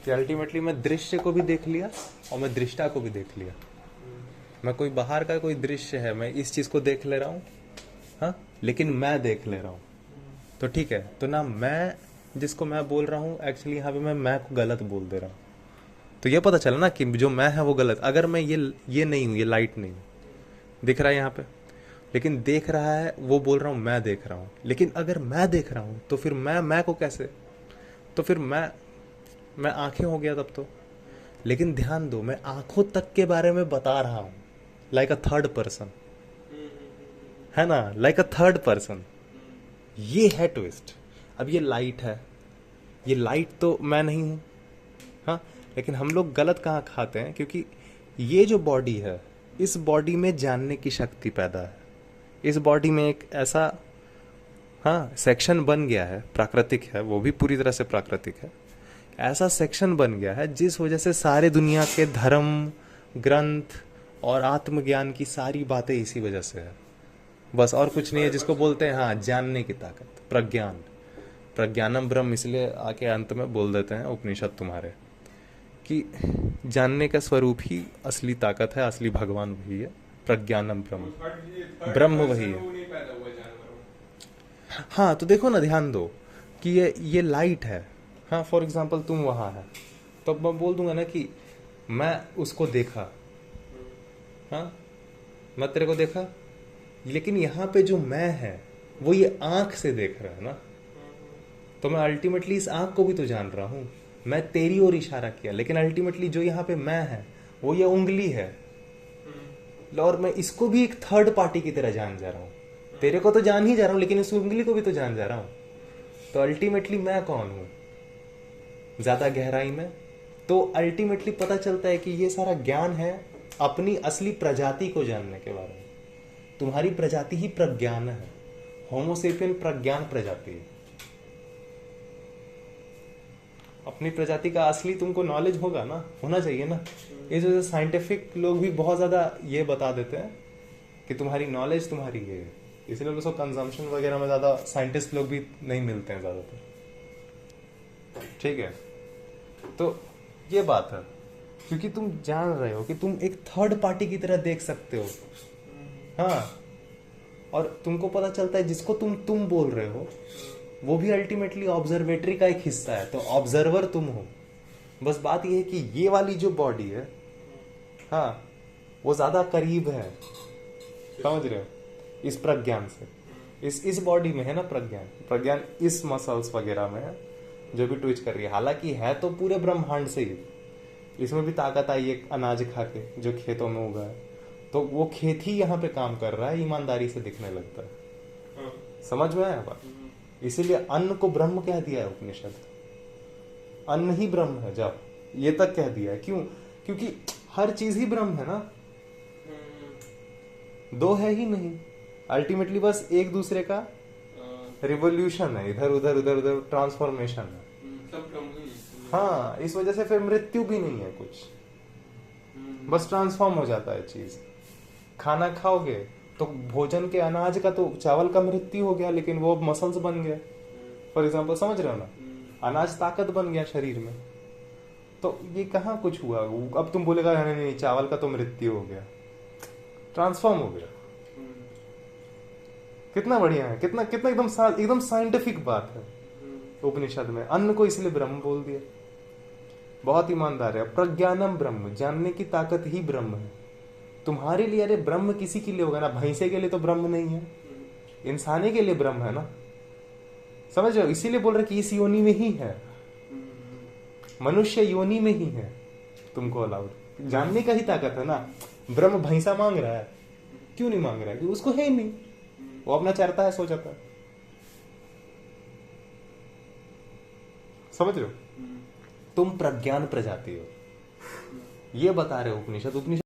कि अल्टीमेटली मैं दृश्य को भी देख लिया और मैं दृष्टा को भी देख लिया। मैं कोई बाहर का कोई दृश्य है, मैं इस चीज को देख ले रहा हूँ, हाँ, लेकिन मैं देख ले रहा हूँ। तो ठीक है, तो ना मैं जिसको मैं बोल रहा हूँ एक्चुअली यहाँ पे मैं को गलत बोल दे रहा हूँ। तो ये पता चला ना कि जो मैं है वो गलत। अगर मैं ये नहीं हूँ, ये लाइट नहीं हूँ, दिख रहा है यहाँ पे, लेकिन देख रहा है वो बोल रहा हूँ मैं देख रहा हूँ। लेकिन अगर मैं देख रहा हूँ तो फिर मैं को कैसे, तो फिर मैं आंखें हो गया तब तो। लेकिन ध्यान दो, मैं आंखों तक के बारे में बता रहा हूँ, लाइक अ थर्ड पर्सन, है ना, लाइक अ थर्ड पर्सन। ये है ट्विस्ट। अब ये लाइट है, ये लाइट तो मैं नहीं हूं, हाँ, लेकिन हम लोग गलत कहाँ खाते हैं, क्योंकि ये जो बॉडी है, इस बॉडी में जानने की शक्ति पैदा है। इस बॉडी में एक ऐसा, हाँ, सेक्शन बन गया है, प्राकृतिक है, वो भी पूरी तरह से प्राकृतिक है। ऐसा सेक्शन बन गया है जिस वजह से सारे दुनिया के धर्म, ग्रंथ और आत्मज्ञान की सारी बातें इसी वजह से है, बस और कुछ नहीं है। जिसको बोलते हैं हाँ जानने की ताकत, प्रज्ञान, प्रज्ञानम ब्रह्म, इसलिए आके अंत में बोल देते हैं उपनिषद तुम्हारे कि जानने का स्वरूप ही असली ताकत है, असली भगवान वही है, प्रज्ञानम ब्रह्म, ब्रह्म वही है। हाँ, तो देखो ना, ध्यान दो कि ये लाइट है, हाँ, फॉर एग्जाम्पल तुम वहाँ है, तो मैं बोल दूंगा ना कि मैं उसको देखा, हाँ, मैं तेरे को देखा, लेकिन यहाँ पे जो मैं है वो ये आंख से देख रहा है ना, तो मैं अल्टीमेटली इस आंख को भी तो जान रहा हूँ। मैं तेरी ओर इशारा किया, लेकिन अल्टीमेटली जो यहाँ पे मैं है वो ये उंगली है, और मैं इसको भी एक थर्ड पार्टी की तरह जान जा रहा हूँ। तेरे को तो जान ही जा रहा हूँ, लेकिन इस उंगली को भी तो जान जा रहा हूँ। तो अल्टीमेटली मैं कौन हूँ ज्यादा गहराई में? तो अल्टीमेटली पता चलता है कि ये सारा ज्ञान है अपनी असली प्रजाति को जानने के बारे में। तुम्हारी प्रजाति ही प्रज्ञान है, होमोसेपियन प्रज्ञान प्रजाति है। अपनी प्रजाति का असली तुमको नॉलेज होगा ना, होना चाहिए ना। इस वजह से साइंटिफिक लोग भी बहुत ज्यादा ये बता देते हैं कि तुम्हारी नॉलेज तुम्हारी ये है, इसलिए उसको कंजम्पशन वगैरह में ज्यादा साइंटिस्ट लोग भी नहीं मिलते हैं ज्यादातर, ठीक है। तो ये बात है, क्योंकि तुम जान रहे हो कि तुम एक थर्ड पार्टी की तरह देख सकते हो, हाँ, और तुमको पता चलता है जिसको तुम बोल रहे हो वो भी अल्टीमेटली ऑब्जर्वेटरी का एक हिस्सा है, तो ऑब्जर्वर तुम हो। बस बात ये है कि ये वाली जो बॉडी है, हाँ, वो ज्यादा करीब है, समझ रहे हो, इस प्रज्ञान से। इस बॉडी में है ना प्रज्ञान, प्रज्ञान इस मसल्स वगैरह में है जो भी ट्विच कर रही है। हालांकि है तो पूरे ब्रह्मांड से ही, इसमें भी ताकत आई है अनाज खा के जो खेतों में उगा है, तो वो खेत ही यहाँ पे काम कर रहा है, ईमानदारी से दिखने लगता है। समझ में आया बात? इसीलिए अन्न को ब्रह्म कह दिया है उपनिषद, अन्न ही ब्रह्म है, जब ये तक कह दिया है। क्यों? क्योंकि हर चीज ही ब्रह्म है ना, दो है ही नहीं, अल्टीमेटली बस एक दूसरे का रिवोल्यूशन है, इधर उधर उधर उधर ट्रांसफॉर्मेशन है, हाँ। इस वजह से फिर मृत्यु भी नहीं है कुछ, बस ट्रांसफॉर्म हो जाता है चीज। खाना खाओगे तो भोजन के अनाज का तो चावल का मृत्यु हो गया, लेकिन वो मसल्स बन गए, फॉर एग्जाम्पल, समझ रहे हो ना, अनाज ताकत बन गया शरीर में। तो ये कहाँ कुछ हुआ? अब तुम बोलेगा नहीं नहीं चावल का तो मृत्यु हो गया, ट्रांसफॉर्म हो गया। कितना बढ़िया है, कितना कितना एकदम साइंटिफिक बात है उपनिषद में। अन्न को इसलिए ब्रह्म बोल दिया, बहुत ईमानदार है। प्रज्ञानम ब्रह्म, जानने की ताकत ही ब्रह्म है तुम्हारे लिए। अरे ब्रह्म किसी के लिए होगा ना, भैंसे के लिए तो ब्रह्म नहीं है, इंसानी के लिए ब्रह्म है ना, समझ रहे हो? इसीलिए बोल रहे कि इस योनि में ही है, मनुष्य योनि में ही है तुमको अलाउड। जानने का ही ताकत है ना। ब्रह्म भैंसा मांग रहा है, क्यों नहीं मांग रहा है? कि उसको है ही नहीं, वो अपना चरता है, सो जाता है, समझ रहे हो? तुम प्रज्ञान प्रजाति हो, ये बता रहे हो उपनिषद।